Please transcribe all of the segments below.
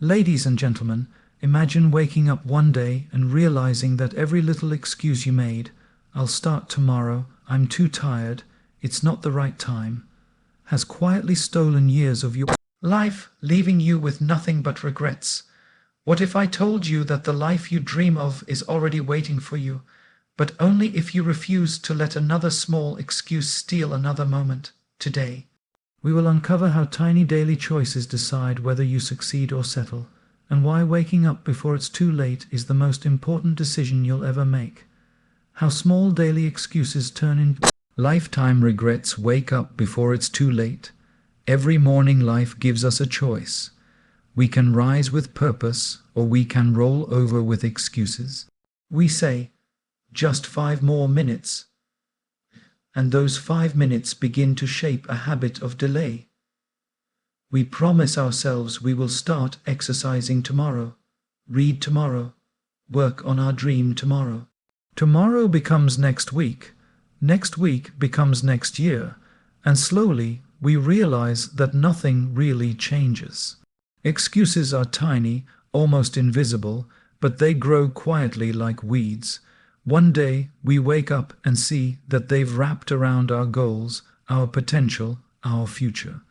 Ladies and gentlemen, imagine waking up one day and realizing that every little excuse you made, "I'll start tomorrow, I'm too tired, it's not the right time," has quietly stolen years of your life, leaving you with nothing but regrets. What if I told you that the life you dream of is already waiting for you, but only if you refuse to let another small excuse steal another moment today? We will uncover how tiny daily choices decide whether you succeed or settle, and why waking up before it's too late is the most important decision you'll ever make. How small daily excuses turn into lifetime regrets. Wake up before it's too late. Every morning life gives us a choice. We can rise with purpose, or we can roll over with excuses. We say, "Just 5 more minutes." And those 5 minutes begin to shape a habit of delay. We promise ourselves we will start exercising tomorrow, read tomorrow, work on our dream tomorrow. Tomorrow becomes next week becomes next year, and slowly we realize that nothing really changes. Excuses are tiny, almost invisible, but they grow quietly like weeds. One day we wake up and see that they've wrapped around our goals, our potential, our future.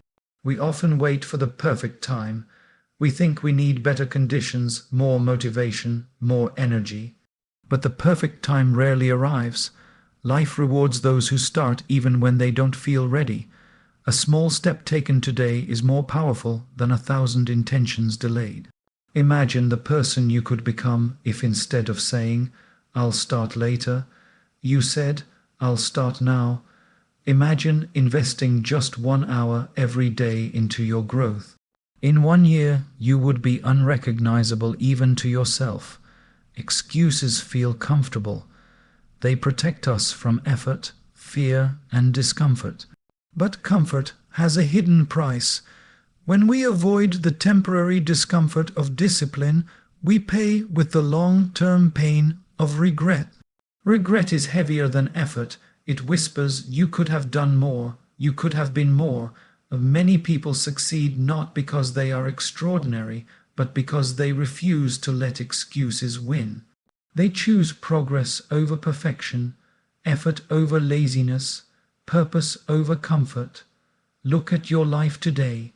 We often wait for the perfect time. We think we need better conditions, more motivation, more energy. But the perfect time rarely arrives. Life rewards those who start even when they don't feel ready. A small step taken today is more powerful than 1,000 intentions delayed. Imagine the person you could become if instead of saying, "I'll start later," you said, "I'll start now." Imagine investing just 1 hour every day into your growth. In 1 year, you would be unrecognizable even to yourself. Excuses feel comfortable. They protect us from effort, fear, and discomfort. But comfort has a hidden price. When we avoid the temporary discomfort of discipline, we pay with the long-term pain of regret. Regret is heavier than effort. It whispers, "You could have done more, you could have been more." Many people succeed not because they are extraordinary, but because they refuse to let excuses win. They choose progress over perfection, effort over laziness, purpose over comfort. Look at your life today.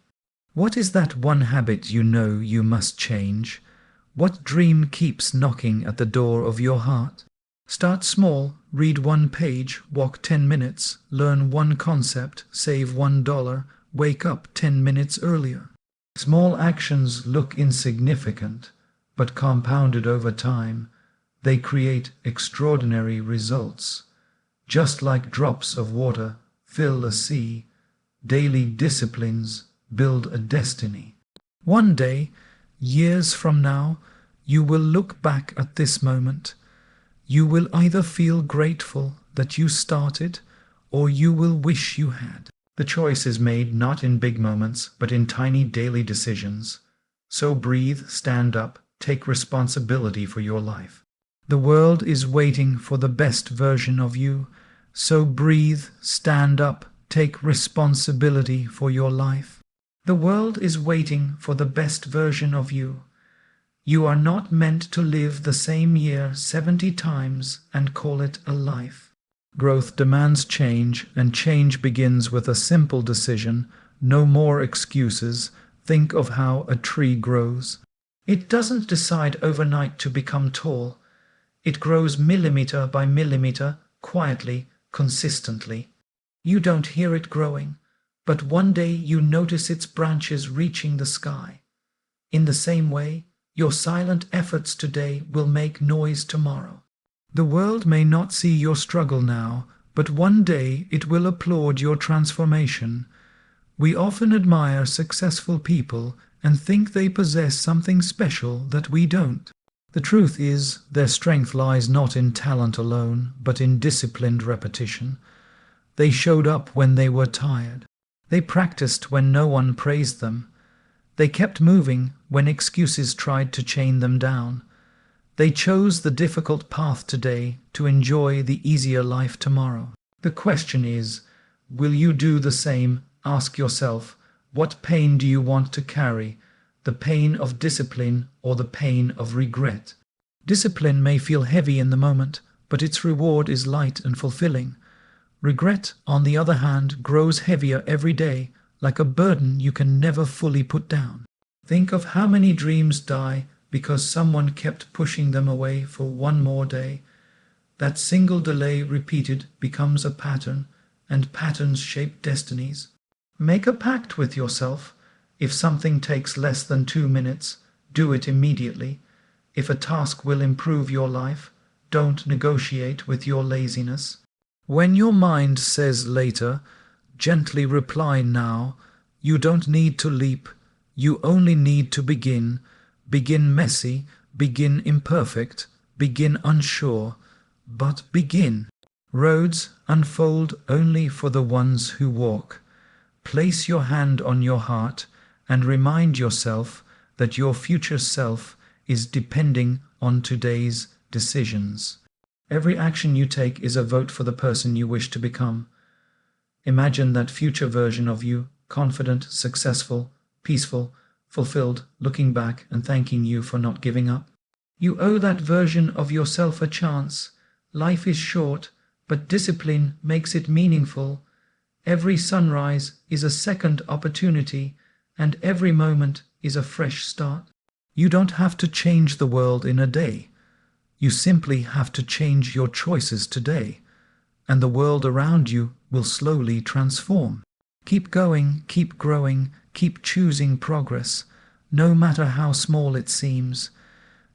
What is that one habit you know you must change? What dream keeps knocking at the door of your heart? Start small, read 1 page, walk 10 minutes, learn 1 concept, save $1, wake up 10 minutes earlier. Small actions look insignificant, but compounded over time, they create extraordinary results. Just like drops of water fill a sea, daily disciplines build a destiny. One day, years from now, you will look back at this moment. You will either feel grateful that you started, or you will wish you had. The choice is made not in big moments, but in tiny daily decisions. So breathe, stand up, take responsibility for your life. The world is waiting for the best version of you. So breathe, stand up, take responsibility for your life. The world is waiting for the best version of you. You are not meant to live the same year 70 times and call it a life. Growth demands change, and change begins with a simple decision. No more excuses. Think of how a tree grows. It doesn't decide overnight to become tall. It grows millimeter by millimeter, quietly, consistently. You don't hear it growing, but one day you notice its branches reaching the sky. In the same way, your silent efforts today will make noise tomorrow. The world may not see your struggle now, but one day it will applaud your transformation. We often admire successful people and think they possess something special that we don't. The truth is, their strength lies not in talent alone, but in disciplined repetition. They showed up when they were tired. They practiced when no one praised them. They kept moving when excuses tried to chain them down. They chose the difficult path today to enjoy the easier life tomorrow. The question is, will you do the same? Ask yourself, what pain do you want to carry? the pain of discipline or the pain of regret. Discipline may feel heavy in the moment, but its reward is light and fulfilling. Regret, on the other hand, grows heavier every day, like a burden you can never fully put down. Think of how many dreams die because someone kept pushing them away for one more day. That single delay repeated becomes a pattern, and patterns shape destinies. Make a pact with yourself. If something takes less than 2 minutes, do it immediately. If a task will improve your life, don't negotiate with your laziness. When your mind says later, gently reply now. You don't need to leap. You only need to begin. Begin messy, begin imperfect, begin unsure, but begin. Roads unfold only for the ones who walk. Place your hand on your heart and remind yourself that your future self is depending on today's decisions. Every action you take is a vote for the person you wish to become. Imagine that future version of you, confident, successful, peaceful, fulfilled, looking back and thanking you for not giving up. You owe that version of yourself a chance. Life is short, but discipline makes it meaningful. Every sunrise is a second opportunity, and every moment is a fresh start. You don't have to change the world in a day. You simply have to change your choices today, and the world around you will slowly transform. Keep going, keep growing, keep choosing progress, no matter how small it seems.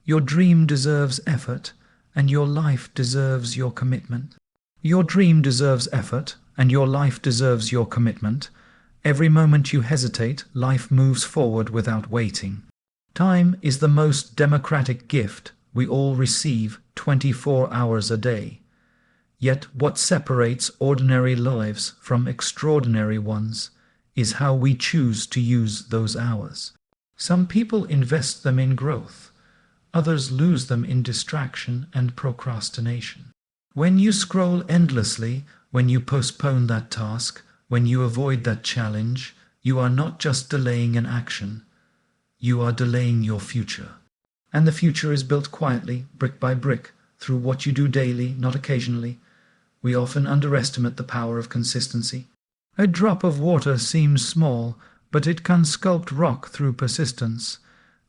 Your dream deserves effort, and your life deserves your commitment. Your dream deserves effort, and your life deserves your commitment. Every moment you hesitate, life moves forward without waiting. Time is the most democratic gift we all receive 24 hours a day. Yet what separates ordinary lives from extraordinary ones is how we choose to use those hours. Some people invest them in growth. Others lose them in distraction and procrastination. When you scroll endlessly, when you postpone that task, when you avoid that challenge, you are not just delaying an action, you are delaying your future. And the future is built quietly, brick by brick, through what you do daily, not occasionally. We often underestimate the power of consistency. A drop of water seems small, but it can sculpt rock through persistence.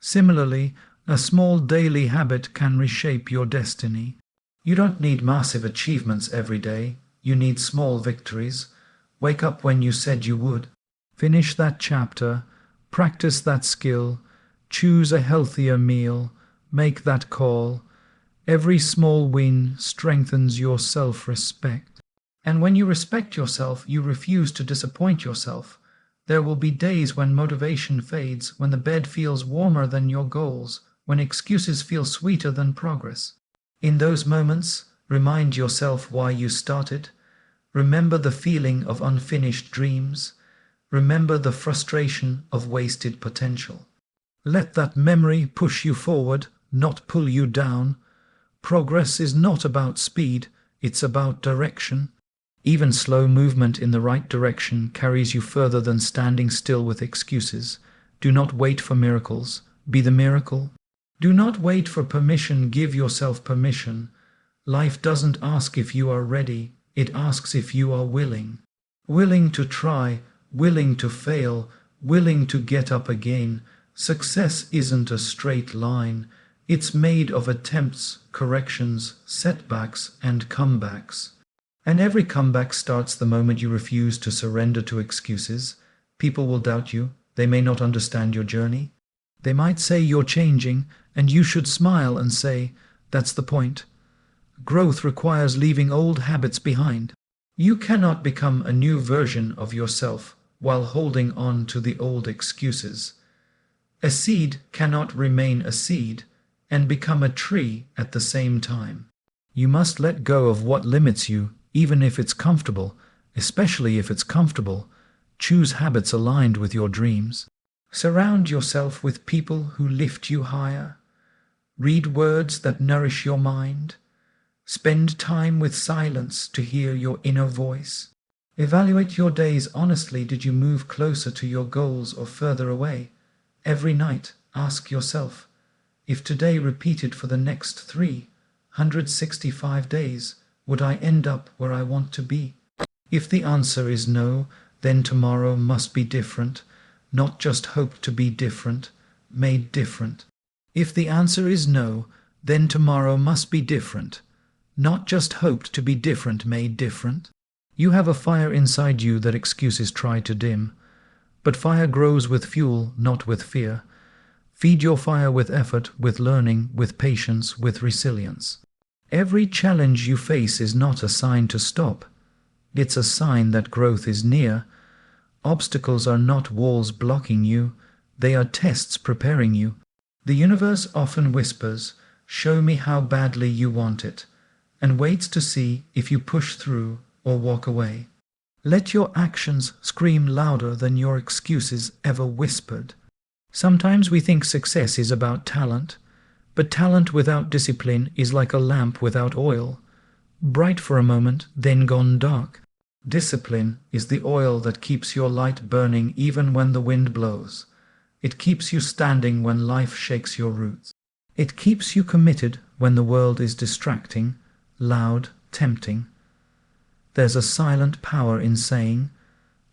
Similarly, a small daily habit can reshape your destiny. You don't need massive achievements every day. You need small victories. Wake up when you said you would. Finish that chapter. Practice that skill. Choose a healthier meal. Make that call. Every small win strengthens your self-respect. And when you respect yourself, you refuse to disappoint yourself. There will be days when motivation fades, when the bed feels warmer than your goals, when excuses feel sweeter than progress. In those moments, remind yourself why you started. Remember the feeling of unfinished dreams. Remember the frustration of wasted potential. Let that memory push you forward, not pull you down. Progress is not about speed, it's about direction. Even slow movement in the right direction carries you further than standing still with excuses. Do not wait for miracles, be the miracle. Do not wait for permission, give yourself permission. Life doesn't ask if you are ready, it asks if you are willing. Willing to try, willing to fail, willing to get up again. Success isn't a straight line. It's made of attempts, corrections, setbacks, and comebacks. And every comeback starts the moment you refuse to surrender to excuses. People will doubt you. They may not understand your journey. They might say you're changing, and you should smile and say, that's the point. Growth requires leaving old habits behind. You cannot become a new version of yourself while holding on to the old excuses. A seed cannot remain a seed and become a tree at the same time. You must let go of what limits you, even if it's comfortable, especially if it's comfortable. Choose habits aligned with your dreams. Surround yourself with people who lift you higher. Read words that nourish your mind. Spend time with silence to hear your inner voice. Evaluate your days honestly. Did you move closer to your goals or further away? Every night, ask yourself, if today repeated for the next 365 days, would I end up where I want to be? If the answer is no, then tomorrow must be different, not just hope to be different, made different. If the answer is no, then tomorrow must be different, not just hoped to be different, made different. You have a fire inside you that excuses try to dim, but fire grows with fuel, not with fear. Feed your fire with effort, with learning, with patience, with resilience. Every challenge you face is not a sign to stop. It's a sign that growth is near. Obstacles are not walls blocking you, they are tests preparing you. The universe often whispers, "Show me how badly you want it," and waits to see if you push through or walk away. Let your actions scream louder than your excuses ever whispered. Sometimes we think success is about talent, but talent without discipline is like a lamp without oil, bright for a moment, then gone dark. Discipline is the oil that keeps your light burning even when the wind blows. It keeps you standing when life shakes your roots. It keeps you committed when the world is distracting, loud, tempting. There's a silent power in saying,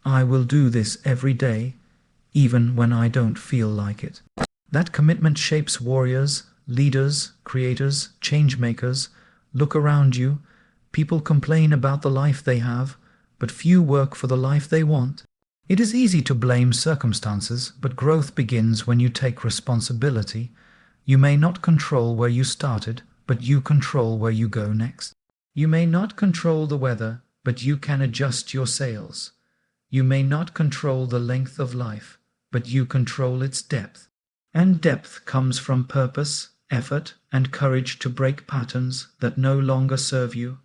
"I will do this every day, even when I don't feel like it." That commitment shapes warriors, leaders, creators, change makers. Look around you. People complain about the life they have, but few work for the life they want. It is easy to blame circumstances, but growth begins when you take responsibility. You may not control where you started, but you control where you go next. You may not control the weather, but you can adjust your sails. You may not control the length of life, but you control its depth. And depth comes from purpose, effort, and courage to break patterns that no longer serve you.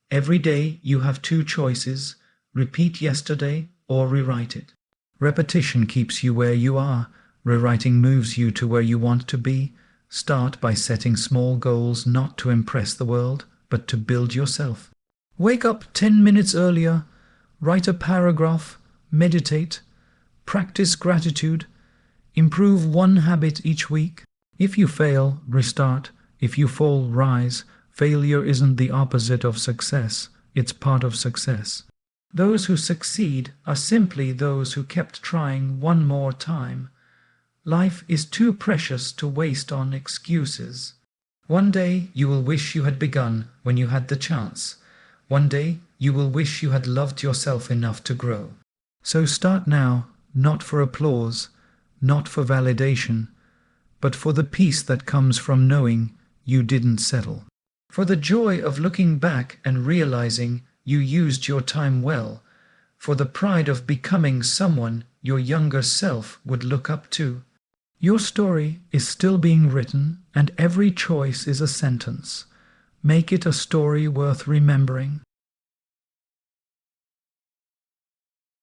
Every day you have two choices: repeat yesterday or rewrite it. Repetition keeps you where you are. Rewriting moves you to where you want to be. Start by setting small goals, not to impress the world, but to build yourself. Wake up 10 minutes earlier, write a paragraph, meditate, practice gratitude, improve one habit each week. If you fail, restart. If you fall, rise. Failure isn't the opposite of success, it's part of success. Those who succeed are simply those who kept trying one more time. Life is too precious to waste on excuses. One day you will wish you had begun when you had the chance. One day you will wish you had loved yourself enough to grow. So start now, not for applause, not for validation, but for the peace that comes from knowing you didn't settle. For the joy of looking back and realizing you used your time well. For the pride of becoming someone your younger self would look up to. Your story is still being written, and every choice is a sentence. Make it a story worth remembering.